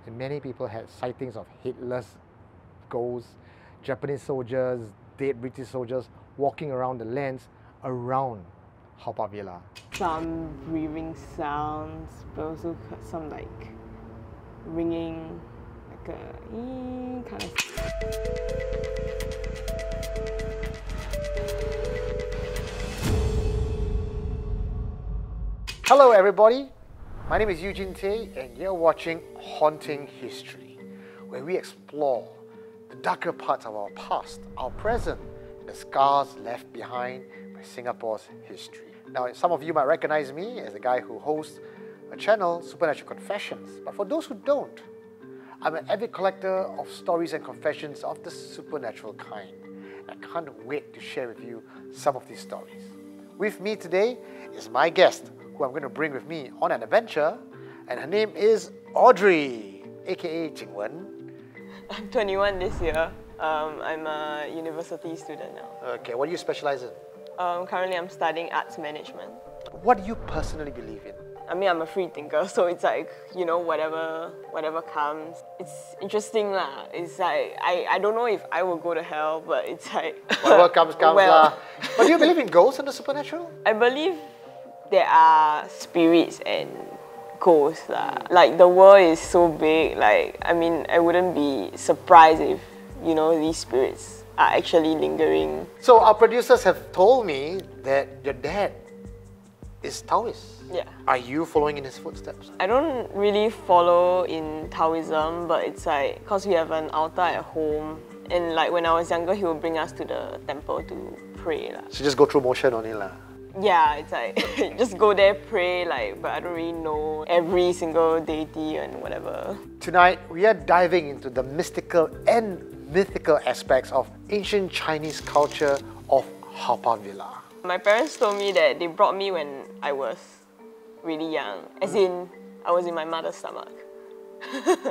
and many people had sightings of headless ghosts, Japanese soldiers, dead British soldiers walking around the lands around Haw Par Villa. Some breathing sounds, but also some like ringing, like a kind of. Hello everybody, my name is Eugene and you're watching Haunting History, where we explore the darker parts of our past, our present, and the scars left behind by Singapore's history. Now, some of you might recognize me as the guy who hosts a channel, Supernatural Confessions, but for those who don't, I'm an avid collector of stories and confessions of the supernatural kind. I can't wait to share with you some of these stories. With me today is my guest, who I'm going to bring with me on an adventure, and her name is Audrey, aka Jing Wen. I'm 21 this year. I'm a university student now. Okay, what do you specialize in? Currently I'm studying arts management. What do you personally believe in? I mean, I'm a free thinker, so it's like, you know, whatever comes. It's interesting lah. It's like, I don't know if I will go to hell, but it's like... Whatever comes lah. But do you believe in ghosts and the supernatural? I believe there are spirits and ghosts lah. Like, the world is so big, like, I mean, I wouldn't be surprised if, you know, these spirits are actually lingering. So our producers have told me that your dad is Taoist. Yeah. Are you following in his footsteps? I don't really follow in Taoism, but it's like, because we have an altar at home, and like when I was younger, he would bring us to the temple to pray lah. So just go through motion on it lah. Yeah, it's like, just go there, pray, like, but I don't really know every single deity and whatever. Tonight, we are diving into the mystical and mythical aspects of ancient Chinese culture of Haw Par Villa. My parents told me that they brought me when I was really young, as in, I was in my mother's stomach.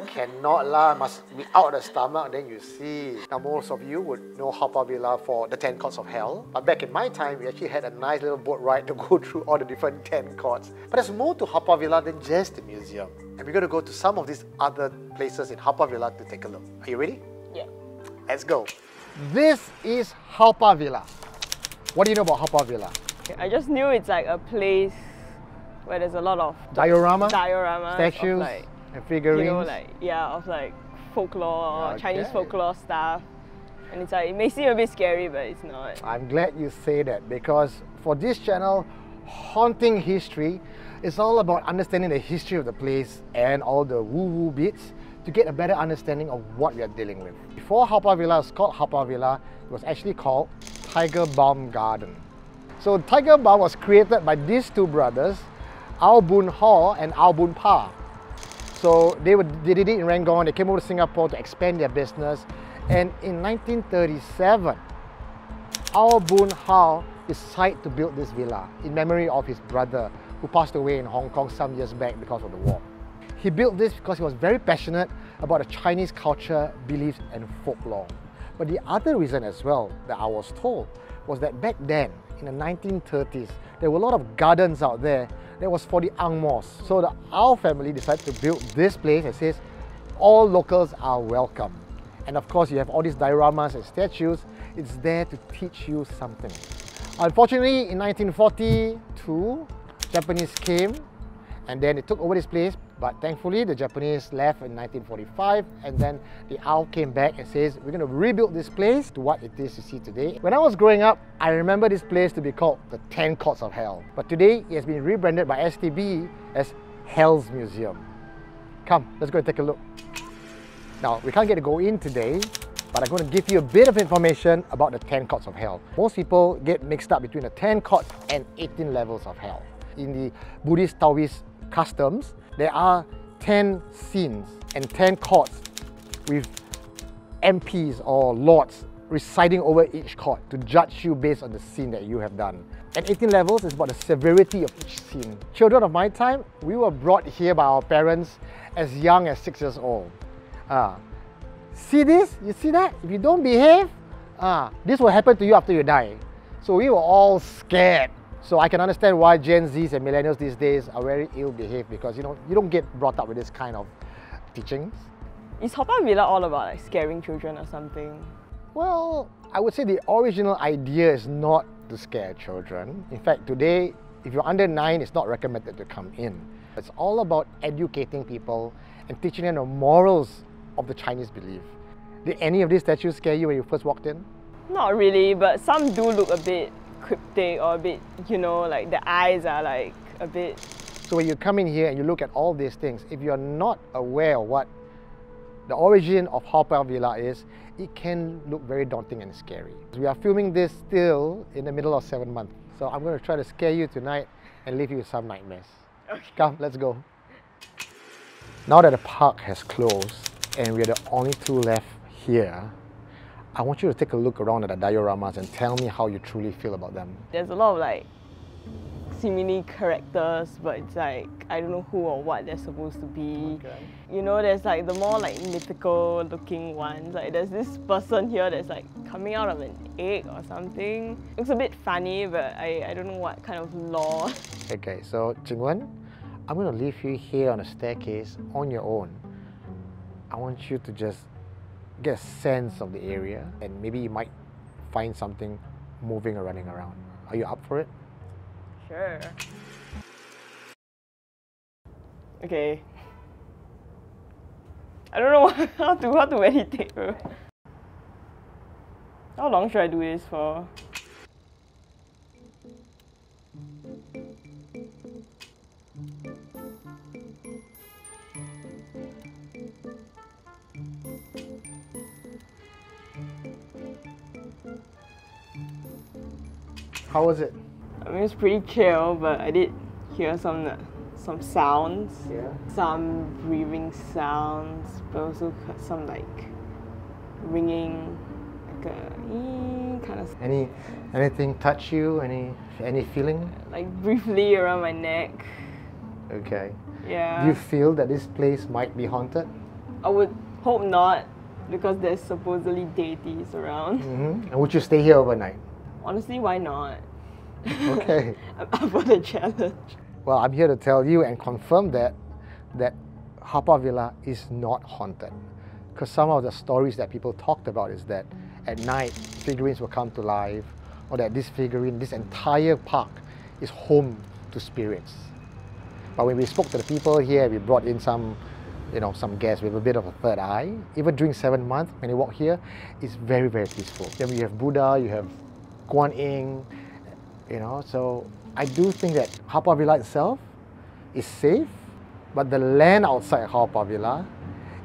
Cannot lah, must be out of the stomach, then you see. Now most of you would know Haw Par Villa for the 10 courts of hell. But back in my time, we actually had a nice little boat ride to go through all the different 10 courts. But there's more to Haw Par Villa than just the museum. And we're going to go to some of these other places in Haw Par Villa to take a look. Are you ready? Yeah. Let's go. This is Haw Par Villa. What do you know about Haw Par Villa? I just knew it's like a place where there's a lot of Dioramas, statues, of like, and figurines. You know, like, yeah, of like folklore, okay. Chinese folklore stuff. And it's like, it may seem a bit scary, but it's not. I'm glad you say that, because for this channel, Haunting History is all about understanding the history of the place and all the woo-woo bits to get a better understanding of what we are dealing with. Before Haw Par Villa was called Haw Par Villa, it was actually called Tiger Balm Garden. So Tiger Balm was created by these two brothers, Ao Boon Haw and Ao Boon Pa. So they did it in Rangoon. They came over to Singapore to expand their business, and in 1937, Ao Boon Haw decided to build this villa in memory of his brother who passed away in Hong Kong some years back because of the war. He built this because he was very passionate about the Chinese culture, beliefs and folklore. But the other reason as well that I was told was that back then, in the 1930s, there were a lot of gardens out there that was for the Ang Mohs. So the Ao family decided to build this place that says all locals are welcome. And of course, you have all these dioramas and statues. It's there to teach you something. Unfortunately, in 1942, Japanese came and then they took over this place, but thankfully the Japanese left in 1945, and then the Ao came back and says, we're going to rebuild this place to what it is you see today. When I was growing up, I remember this place to be called the 10 Courts of Hell. But today, it has been rebranded by STB as Hell's Museum. Come, let's go and take a look. Now, we can't get to go in today, but I'm going to give you a bit of information about the 10 Courts of Hell. Most people get mixed up between the 10 courts and 18 levels of hell. In the Buddhist Taoist customs, there are 10 scenes and 10 courts with MPs or lords residing over each court to judge you based on the scene that you have done. And 18 levels is about the severity of each scene. Children of my time, we were brought here by our parents as young as 6 years old. See this? You see that? If you don't behave, this will happen to you after you die. So we were all scared. So I can understand why Gen Zs and millennials these days are very ill-behaved, because you don't get brought up with this kind of teachings. Is Haw Par Villa all about like scaring children or something? Well, I would say the original idea is not to scare children. In fact, today, if you're under 9, it's not recommended to come in. It's all about educating people and teaching them the morals of the Chinese belief. Did any of these statues scare you when you first walked in? Not really, but some do look a bit cryptic or a bit, you know, like the eyes are like a bit... So when you come in here and you look at all these things, if you're not aware of what the origin of Haw Par Villa is, it can look very daunting and scary. We are filming this still in the middle of 7 months. So I'm going to try to scare you tonight and leave you with some nightmares. Okay. Come, let's go. Now that the park has closed and we're the only two left here, I want you to take a look around at the dioramas and tell me how you truly feel about them. There's a lot of like seemingly characters, but it's like I don't know who or what they're supposed to be. Okay. You know, there's like the more like mythical looking ones. Like there's this person here that's like coming out of an egg or something. Looks a bit funny, but I don't know what kind of lore. Okay, so Jing Wen, I'm going to leave you here on a staircase on your own. I want you to just get a sense of the area and maybe you might find something moving or running around. Are you up for it? Sure. Okay. I don't know how to meditate. How long should I do this for? How was it? I mean, it's pretty chill, but I did hear some sounds, Yeah. some breathing sounds, but also heard some like ringing, like a kind of Anything touch you? Any feeling? like briefly around my neck. Okay. Yeah. Do you feel that this place might be haunted? I would hope not, because there's supposedly deities around. And would you stay here overnight? Honestly, why not? Okay. I'm up for the challenge. Well, I'm here to tell you and confirm that Haw Par Villa is not haunted. Because some of the stories that people talked about is that at night figurines will come to life, or that this entire park is home to spirits. But when we spoke to the people here, we brought in some guests with a bit of a third eye. Even during 7 months, when you walk here, it's very, very peaceful. Then you have Buddha, you have Guan Yin, so I do think that Haw Par Villa itself is safe, but the land outside Haw Par Villa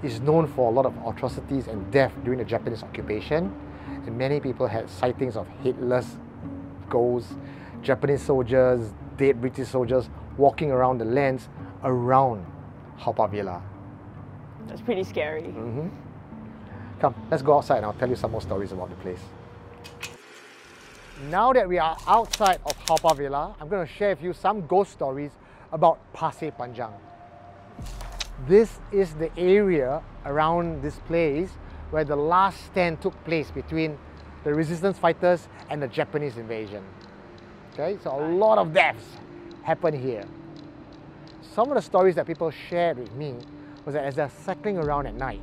is known for a lot of atrocities and death during the Japanese occupation, and many people had sightings of headless ghosts, Japanese soldiers, dead British soldiers walking around the lands around Haw Par Villa. That's pretty scary. Come, let's go outside and I'll tell you some more stories about the place. Now that we are outside of Haw Par Villa, I'm going to share with you some ghost stories about Pasir Panjang. This is the area around this place where the last stand took place between the resistance fighters and the Japanese invasion. Okay, so a lot of deaths happened here. Some of the stories that people shared with me was that as they're cycling around at night,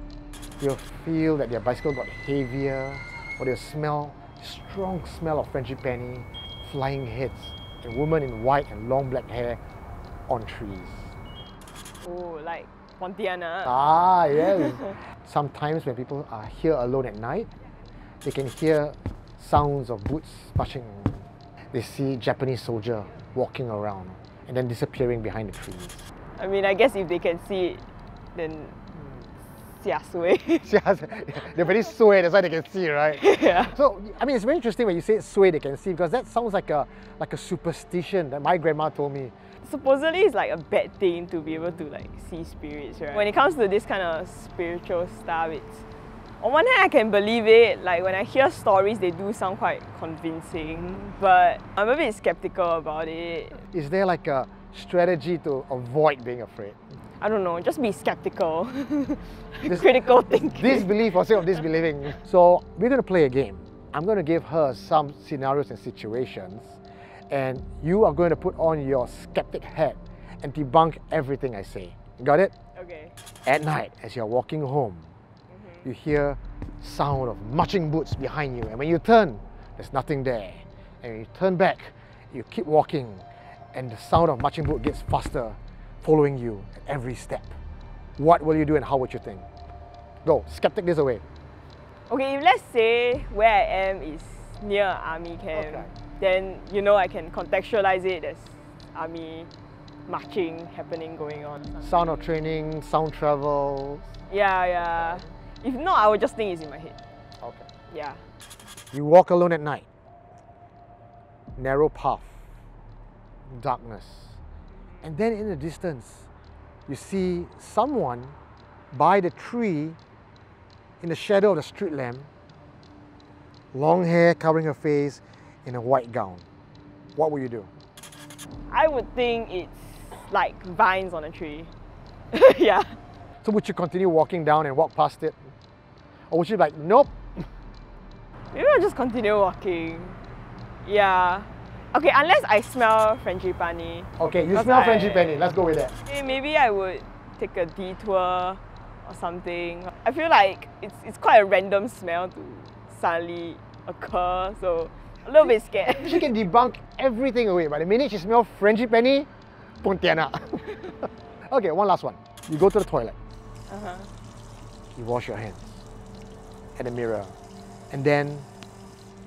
they'll feel that their bicycle got heavier, or they'll smell strong smell of frangipani, flying heads, and women in white and long black hair on trees. Oh, like Pontianak. Ah, yes. Sometimes when people are here alone at night, they can hear sounds of boots splashing. They see Japanese soldier walking around and then disappearing behind the trees. I mean, I guess if they can see it, then xia sui. They're very sway, that's why they can see, right? Yeah. So, I mean, it's very interesting when you say sway they can see, because that sounds like a superstition that my grandma told me. Supposedly it's like a bad thing to be able to like see spirits, right? When it comes to this kind of spiritual stuff, it's on one hand I can believe it, like when I hear stories they do sound quite convincing, but I'm a bit skeptical about it. Is there like a strategy to avoid being afraid? I don't know, just be skeptical. Critical thinking. Disbelief for sake of disbelieving. So we're going to play a game. I'm going to give her some scenarios and situations, and you are going to put on your skeptic hat and debunk everything I say. Got it? Okay. At night, as you're walking home, you hear sound of marching boots behind you, and when you turn, there's nothing there. And when you turn back, you keep walking, and the sound of marching boot gets faster, following you at every step. What will you do and how would you think? Go, skeptic this away. Okay, if let's say where I am is near an army camp, then you know I can contextualize it as army marching happening going on. Sound of training, sound travel. Yeah. If not, I would just think it's in my head. Okay. Yeah. You walk alone at night. Narrow path. Darkness. And then in the distance, you see someone by the tree in the shadow of the street lamp. Long hair covering her face in a white gown. What will you do? I would think it's like vines on a tree. Yeah. So would you continue walking down and walk past it? Or would you be like, nope? Maybe I'll just continue walking. Yeah. Okay, unless I smell frangipani. Okay, you smell frangipani. Let's go with that. Okay, maybe I would take a detour or something. I feel like it's quite a random smell to suddenly occur, so a little bit scared. She can debunk everything away, but the minute she smells frangipani, Pontianak. Okay, one last one. You go to the toilet. You wash your hands at the mirror, and then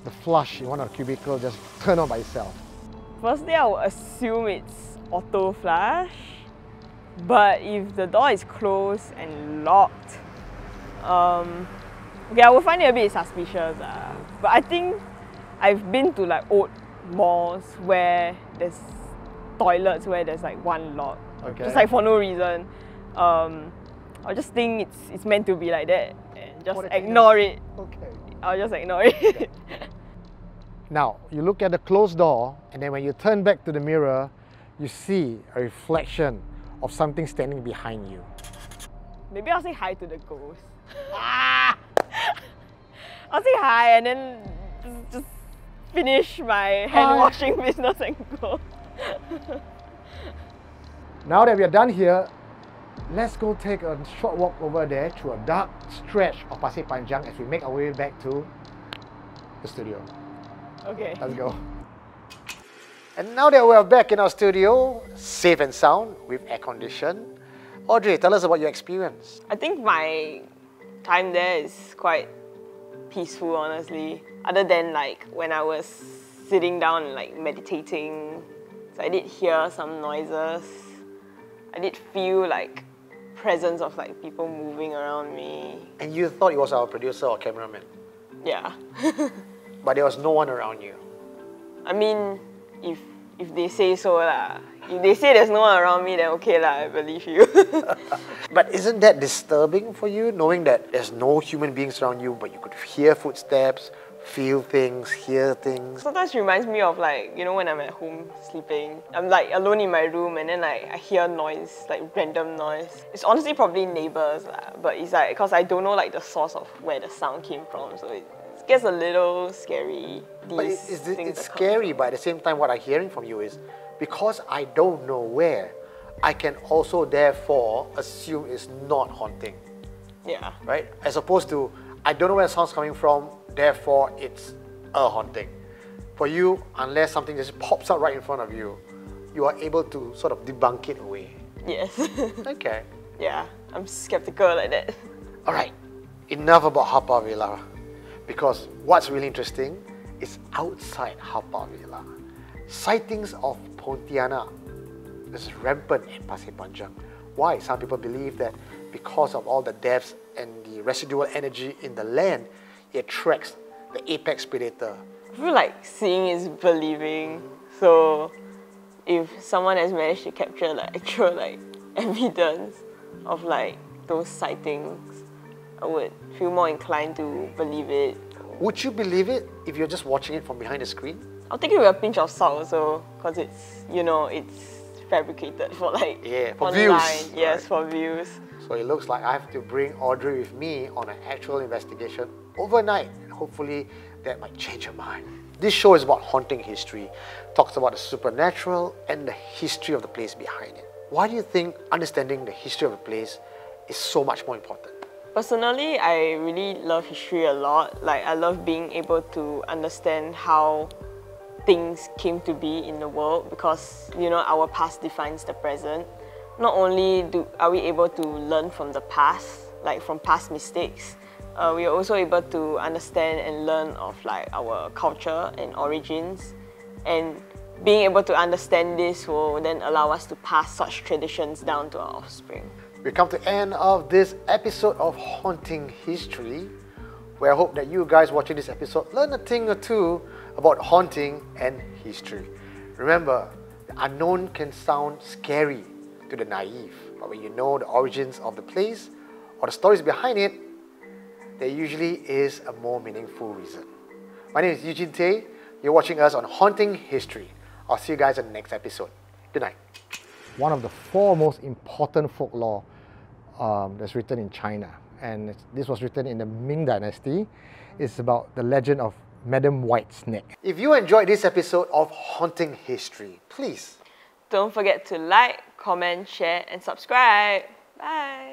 the flush in one of the cubicles just turn on by itself. Firstly, I would assume it's auto flush, but if the door is closed and locked, okay, I would find it a bit suspicious. But I think I've been to like old malls where there's toilets where there's like one lock, just like for no reason. I just think it's meant to be like that and just ignore it. Okay. I'll just ignore it. Now, you look at the closed door, and then when you turn back to the mirror, you see a reflection of something standing behind you. Maybe I'll say hi to the ghost. I'll say hi and then just finish my hand washing business and go. Now that we are done here, let's go take a short walk over there through a dark stretch of Pasir Panjang as we make our way back to the studio. Okay. Let's go. And now that we're back in our studio, safe and sound, with air condition, Audrey, tell us about your experience. I think my time there is quite peaceful, honestly. Other than like when I was sitting down and like meditating, so I did hear some noises. I did feel like presence of like people moving around me. And you thought it was our producer or cameraman? Yeah. But there was no one around you? I mean, if they say so lah. If they say there's no one around me, then okay lah, I believe you. But isn't that disturbing for you, knowing that there's no human beings around you, but you could hear footsteps, feel things, hear things? Sometimes it reminds me of like, you know, when I'm at home sleeping, I'm like alone in my room and then like I hear noise, like random noise. It's honestly probably neighbors lah, but it's like, because I don't know like the source of where the sound came from, so it gets a little scary. But it's scary, but at the same time what I'm hearing from you is, because I don't know where, I can also therefore assume it's not haunting. Yeah. Right? As opposed to, I don't know where the sound's coming from, therefore it's a haunting. For you, unless something just pops out right in front of you, you are able to sort of debunk it away. Yes. Okay. Yeah, I'm skeptical like that. Alright, enough about Haw Par Villa. Because what's really interesting is outside Haw Par Villa. Sightings of Pontianak is rampant in Pasir Panjang. Why? Some people believe that because of all the deaths and the residual energy in the land, it attracts the apex predator. I feel like seeing is believing. So if someone has managed to capture like actual like evidence of like those sightings, I would feel more inclined to believe it. Would you believe it if you're just watching it from behind the screen? I'll take it with a pinch of salt also, because it's, you know, it's fabricated for like for online. views. Yes, right. For views. So it looks like I have to bring Audrey with me on an actual investigation overnight, and hopefully that might change her mind. This show is about haunting history, talks about the supernatural and the history of the place behind it. why do you think understanding the history of a place is so much more important? Personally, I really love history a lot. Like, I love being able to understand how things came to be in the world, because, you know, our past defines the present. Not only are we able to learn from the past, like from past mistakes, we are also able to understand and learn of like our culture and origins, and being able to understand this will then allow us to pass such traditions down to our offspring. We come to the end of this episode of Haunting History, where I hope that you guys watching this episode learn a thing or two about haunting and history. Remember, the unknown can sound scary to the naive, but when you know the origins of the place or the stories behind it, there usually is a more meaningful reason. My name is Eugene Tay. You're watching us on Haunting History. I'll see you guys in the next episode. Good night. One of the 4 most important folklore that's written in China, and this was written in the Ming Dynasty. It's about the legend of Madam Whitesnake. If you enjoyed this episode of Haunting History, please Don't forget to like, comment, share, and subscribe. Bye!